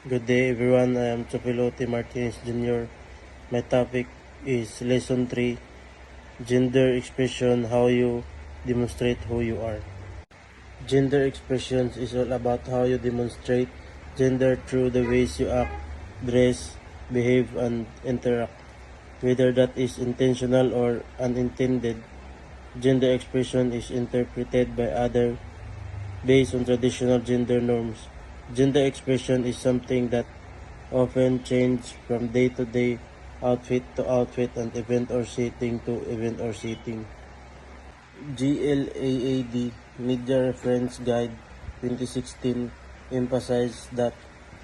Good day everyone, I am Chopilote Martinez Jr. My topic is Lesson 3, Gender Expression, How You Demonstrate Who You Are. Gender expressions is all about how you demonstrate gender through the ways you act, dress, behave, and interact. Whether that is intentional or unintended, gender expression is interpreted by others based on traditional gender norms. Gender expression is something that often changes from day to day, outfit to outfit, and event or setting to event or setting. GLAAD Media Reference Guide 2016 emphasized that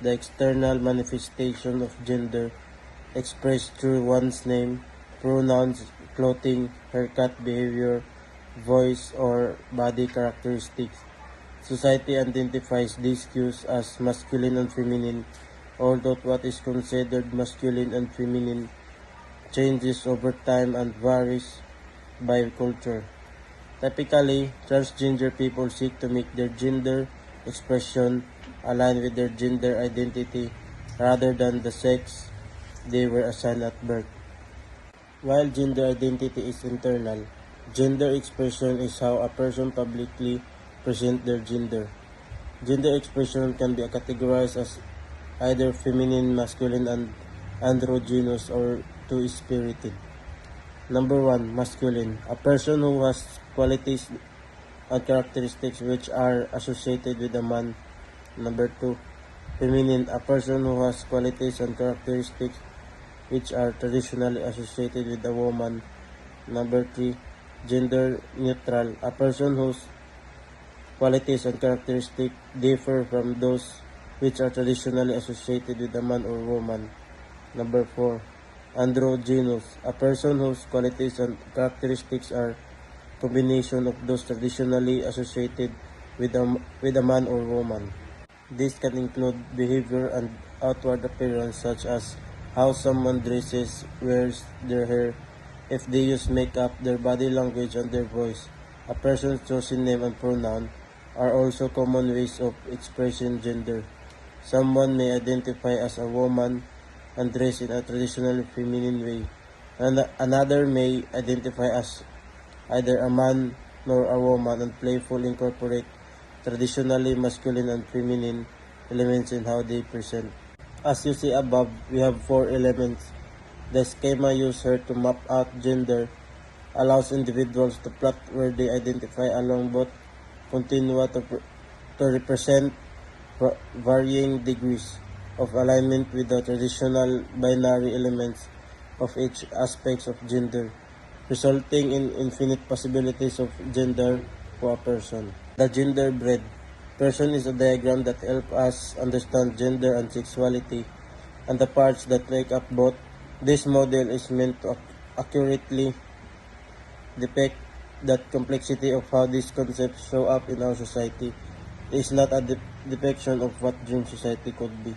the external manifestation of gender expressed through one's name, pronouns, clothing, haircut, behavior, voice, or body characteristics. Society identifies these cues as masculine and feminine, although what is considered masculine and feminine changes over time and varies by culture. Typically, transgender people seek to make their gender expression align with their gender identity rather than the sex they were assigned at birth. While gender identity is internal, gender expression is how a person publicly present their gender. Gender expression can be categorized as either feminine, masculine, and androgynous, or two-spirited. Number 1, masculine. A person who has qualities and characteristics which are associated with a man. Number 2, feminine. A person who has qualities and characteristics which are traditionally associated with a woman. Number 3, gender neutral. A person whose qualities and characteristics differ from those which are traditionally associated with a man or woman. Number 4, androgynous. A person whose qualities and characteristics are combination of those traditionally associated with a man or woman. This can include behavior and outward appearance, such as how someone dresses, wears their hair, if they use makeup, their body language, and their voice. A person's chosen name and pronoun are also common ways of expressing gender. Someone may identify as a woman and dress in a traditionally feminine way, and another may identify as either a man nor a woman and playfully incorporate traditionally masculine and feminine elements in how they present. As you see above, we have 4 elements. The schema used here to map out gender allows individuals to plot where they identify along both continua to represent varying degrees of alignment with the traditional binary elements of each aspect of gender, resulting in infinite possibilities of gender for a person. The gender bread person is a diagram that helps us understand gender and sexuality and the parts that make up both. This model is meant to accurately depict that complexity of how these concepts show up in our society. It is not a depiction of what dream society could be.